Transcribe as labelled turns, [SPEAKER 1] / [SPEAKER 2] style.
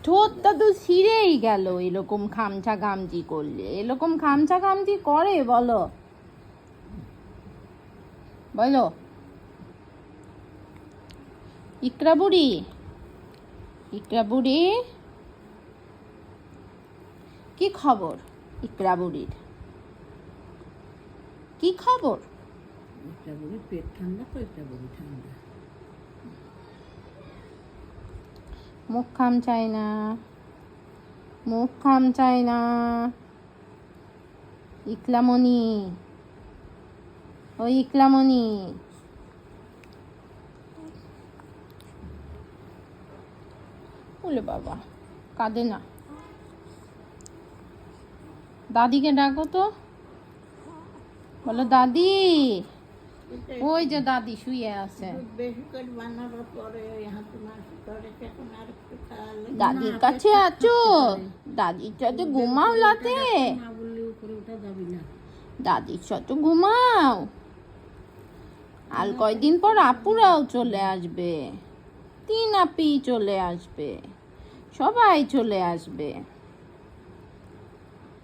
[SPEAKER 1] ঠোঁটটা তো ছিঁড়েই গেল এরকম খামচা খামচি করলে। এরকম খামচা খামচি করে বলো বলো ইকরা বুড়ি, ইকরা বুড়ি কি খবর? ইকরা বুড়ির কি খবর?
[SPEAKER 2] একটা বুড়ি পেট ঠান্ডা তো একটা বুড়ি ঠান্ডা।
[SPEAKER 1] মুখ খামচাই না, মুখ খামচাই না। ইকলামণি, ও ইকলামণি, বলে বাবা কাঁদে না। দাদিকে ডাকো তো, বলো দাদি। ওই যে দাদি শুয়ে আছে, দাদির কাছে আছো? দাদির সাথে ঘুমাও রাতে, দাদির সাথে ঘুমাও। আর কয়দিন পর আপুরাও চলে আসবে, 3 আপি চলে আসবে, সবাই চলে আসবে।